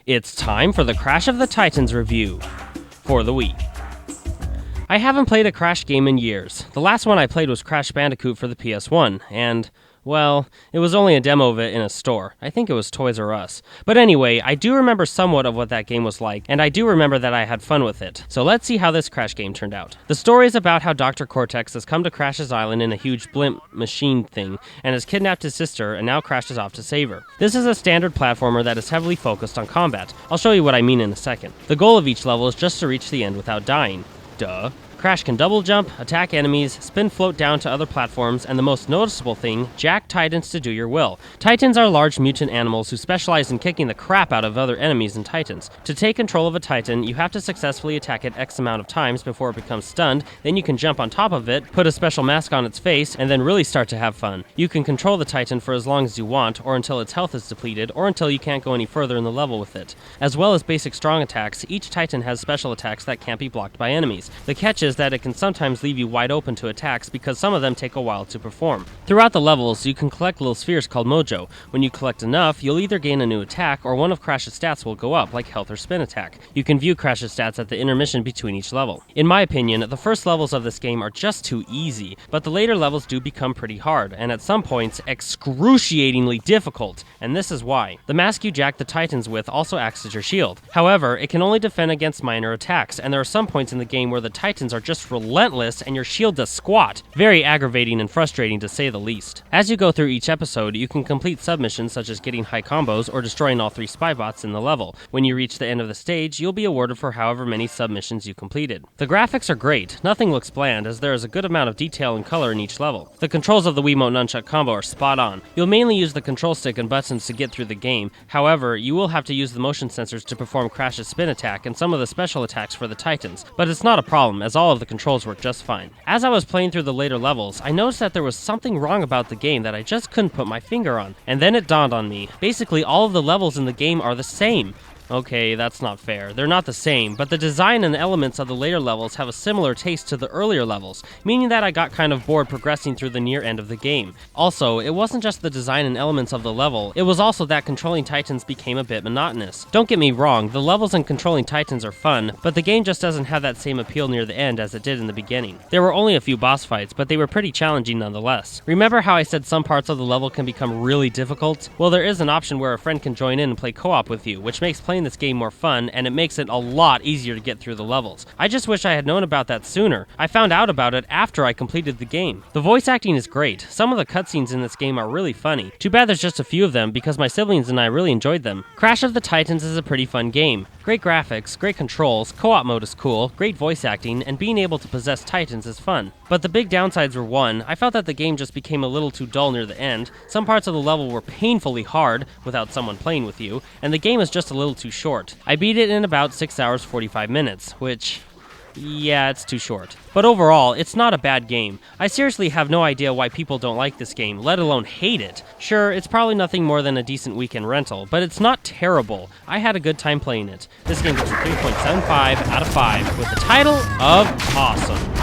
It's time for the Crash of the Titans review for the Wii. I haven't played a Crash game in years. The last one I played was Crash Bandicoot for the PS1, and, well, it was only a demo of it in a store. I think it was Toys R Us. But anyway, I do remember somewhat of what that game was like, and I do remember that I had fun with it. So let's see how this Crash game turned out. The story is about how Dr. Cortex has come to Crash's island in a huge blimp machine thing, and has kidnapped his sister, and now Crash is off to save her. This is a standard platformer that is heavily focused on combat. I'll show you what I mean in a second. The goal of each level is just to reach the end without dying. Duh. Crash can double jump, attack enemies, spin float down to other platforms, and the most noticeable thing, jack Titans to do your will. Titans are large mutant animals who specialize in kicking the crap out of other enemies and Titans. To take control of a Titan, you have to successfully attack it X amount of times before it becomes stunned, then you can jump on top of it, put a special mask on its face, and then really start to have fun. You can control the Titan for as long as you want, or until its health is depleted, or until you can't go any further in the level with it. As well as basic strong attacks, each Titan has special attacks that can't be blocked by enemies. The catch is that it can sometimes leave you wide open to attacks because some of them take a while to perform. Throughout the levels, you can collect little spheres called mojo. When you collect enough, you'll either gain a new attack or one of Crash's stats will go up, like health or spin attack. You can view Crash's stats at the intermission between each level. In my opinion, the first levels of this game are just too easy, but the later levels do become pretty hard, and at some points, excruciatingly difficult, and this is why. The mask you jack the Titans with also acts as your shield. However, it can only defend against minor attacks, and there are some points in the game where the Titans are just relentless and your shield does squat. Very aggravating and frustrating to say the least. As you go through each episode, you can complete submissions such as getting high combos or destroying all 3 spy bots in the level. When you reach the end of the stage, you'll be awarded for however many submissions you completed. The graphics are great. Nothing looks bland, as there is a good amount of detail and color in each level. The controls of the Wiimote Nunchuck combo are spot on. You'll mainly use the control stick and buttons to get through the game. However, you will have to use the motion sensors to perform Crash's spin attack and some of the special attacks for the Titans. But it's not a problem, as all of the controls work just fine. As I was playing through the later levels, I noticed that there was something wrong about the game that I just couldn't put my finger on. And then it dawned on me. Basically, all of the levels in the game are the same. Okay, that's not fair. They're not the same, but the design and elements of the later levels have a similar taste to the earlier levels, meaning that I got kind of bored progressing through the near end of the game. Also, it wasn't just the design and elements of the level, it was also that controlling Titans became a bit monotonous. Don't get me wrong, the levels and controlling Titans are fun, but the game just doesn't have that same appeal near the end as it did in the beginning. There were only a few boss fights, but they were pretty challenging nonetheless. Remember how I said some parts of the level can become really difficult? Well, there is an option where a friend can join in and play co-op with you, which makes playing this game more fun, and it makes it a lot easier to get through the levels. I just wish I had known about that sooner. I found out about it after I completed the game. The voice acting is great. Some of the cutscenes in this game are really funny. Too bad there's just a few of them, because my siblings and I really enjoyed them. Crash of the Titans is a pretty fun game. Great graphics, great controls, co-op mode is cool, great voice acting, and being able to possess Titans is fun. But the big downsides were one, I felt that the game just became a little too dull near the end, some parts of the level were painfully hard without someone playing with you, and the game is just a little too short. I beat it in about 6 hours 45 minutes, which, yeah, it's too short. But overall, it's not a bad game. I seriously have no idea why people don't like this game, let alone hate it. Sure, it's probably nothing more than a decent weekend rental, but it's not terrible. I had a good time playing it. This game gets a 3.75 out of 5 with the title of awesome.